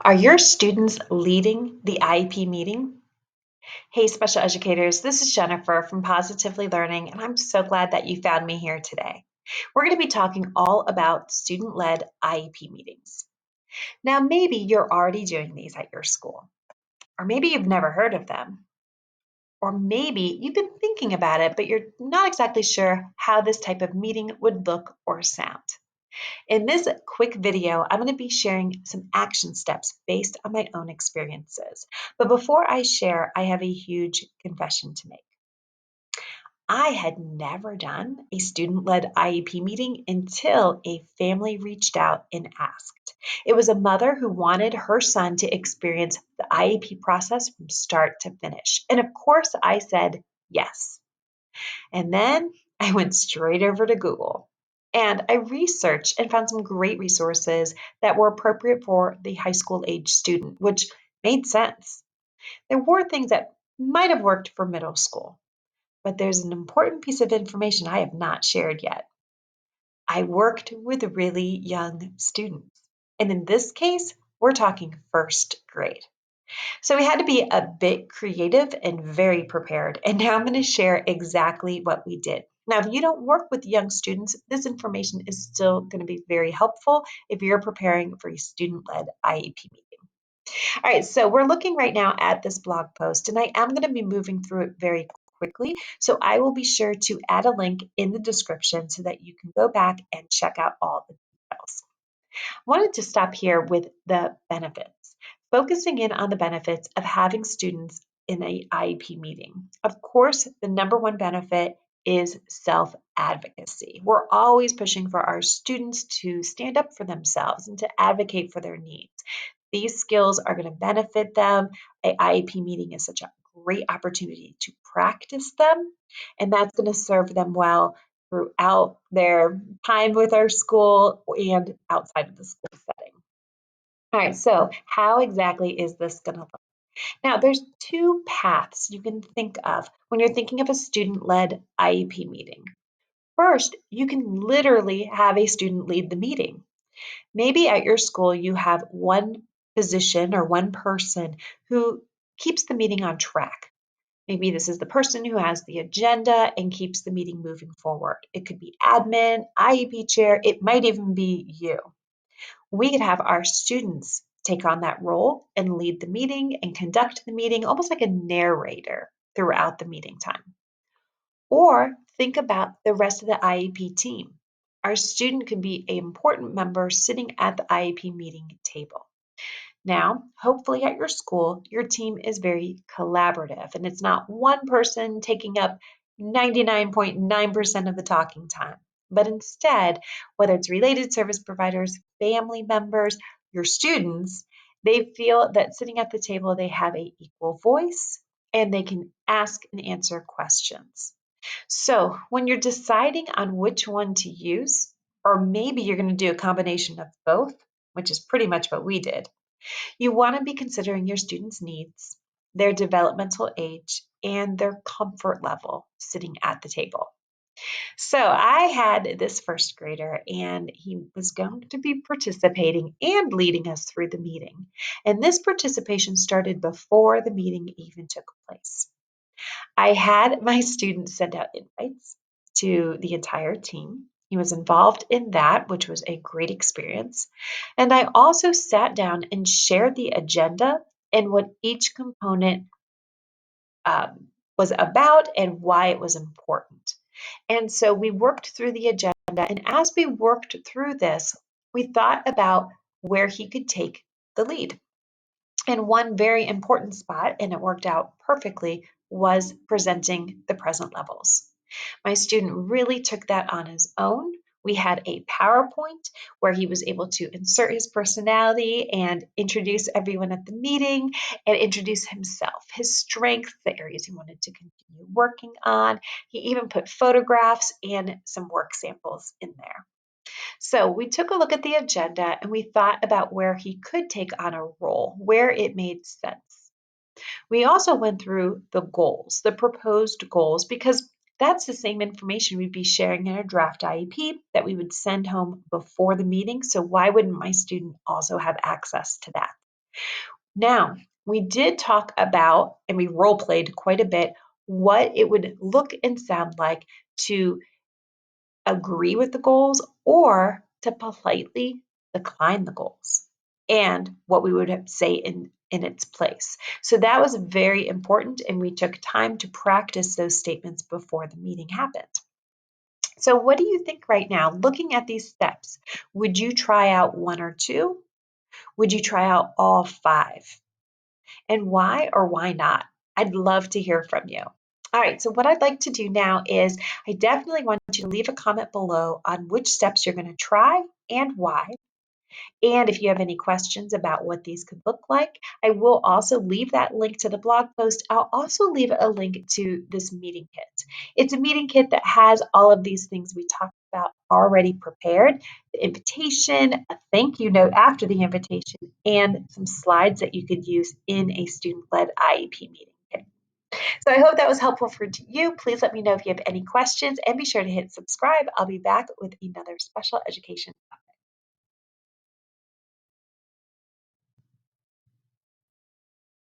Are your students leading the IEP meeting? Hey, special educators, this is Jennifer from Positively Learning, and I'm so glad that you found me here today. We're going to be talking all about student led IEP meetings. Now, maybe you're already doing these at your school, or maybe you've never heard of them, or maybe you've been thinking about it, but you're not exactly sure how this type of meeting would look or sound. In this quick video, I'm going to be sharing some action steps based on my own experiences. But before I share, I have a huge confession to make. I had never done a student led IEP meeting until a family reached out and asked. It was a mother who wanted her son to experience the IEP process from start to finish. And of course, I said yes. And then I went straight over to Google and I researched and found some great resources that were appropriate for the high school age student, which made sense. There were things that might have worked for middle school, but there's an important piece of information I have not shared yet. I worked with really young students. And in this case, we're talking first grade. So we had to be a bit creative and very prepared. And now I'm going to share exactly what we did. Now, if you don't work with young students, this information is still going to be very helpful if you're preparing for a student led IEP meeting. All right, so we're looking right now at this blog post, and I am going to be moving through it very quickly. So I will be sure to add a link in the description so that you can go back and check out all the details. Wanted to stop here with the benefits, focusing in on the benefits of having students in a IEP meeting. Of course, the number one benefit is self-advocacy. We're always pushing for our students to stand up for themselves and to advocate for their needs. These skills are going to benefit them. A IEP meeting is such a great opportunity to practice them, and that's going to serve them well throughout their time with our school and outside of the school setting. All right, so how exactly is this going to look? Now, there's two paths you can think of when you're thinking of a student-led IEP meeting. First, you can literally have a student lead the meeting. Maybe at your school you have one position or one person who keeps the meeting on track. Maybe this is the person who has the agenda and keeps the meeting moving forward. It could be admin, IEP chair, it might even be you. We could have our students take on that role and lead the meeting and conduct the meeting almost like a narrator throughout the meeting time. Or think about the rest of the IEP team. Our student could be an important member sitting at the IEP meeting table. Now, hopefully at your school, your team is very collaborative and it's not one person taking up 99.9% of the talking time, but instead, whether it's related service providers, family members, your students, they feel that sitting at the table, they have an equal voice and they can ask and answer questions. So, when you're deciding on which one to use, or maybe you're going to do a combination of both, which is pretty much what we did, you want to be considering your students' needs, their developmental age, and their comfort level sitting at the table. So I had this first grader, and he was going to be participating and leading us through the meeting. And this participation started before the meeting even took place. I had my students send out invites to the entire team. He was involved in that, which was a great experience. And I also sat down and shared the agenda and what each component um, was about and why it was important. And so we worked through the agenda. And as we worked through this, we thought about where he could take the lead. And one very important spot, and it worked out perfectly, was presenting the present levels. My student really took that on his own. We had a PowerPoint where he was able to insert his personality and introduce everyone at the meeting and introduce himself, his strengths, the areas he wanted to continue working on. He even put photographs and some work samples in there. So we took a look at the agenda and we thought about where he could take on a role, where it made sense. We also went through the goals, the proposed goals, because that's the same information we'd be sharing in a draft IEP that we would send home before the meeting. So why wouldn't my student also have access to that? Now, we did talk about, and we role played quite a bit, what it would look and sound like to agree with the goals or to politely decline the goals, and what we would say in its place. So that was very important, and we took time to practice those statements before the meeting happened. So, what do you think right now, looking at these steps? Would you try out one or two? Would you try out all five? And why or why not? I'd love to hear from you. All right, so what I'd like to do now is I definitely want you to leave a comment below on which steps you're going to try and why. And if you have any questions about what these could look like, I will also leave that link to the blog post. I'll also leave a link to this meeting kit. It's a meeting kit that has all of these things we talked about already prepared, the invitation, a thank you note after the invitation, and some slides that you could use in a student-led IEP meeting kit. So I hope that was helpful for you. Please let me know if you have any questions and be sure to hit subscribe. I'll be back with another special education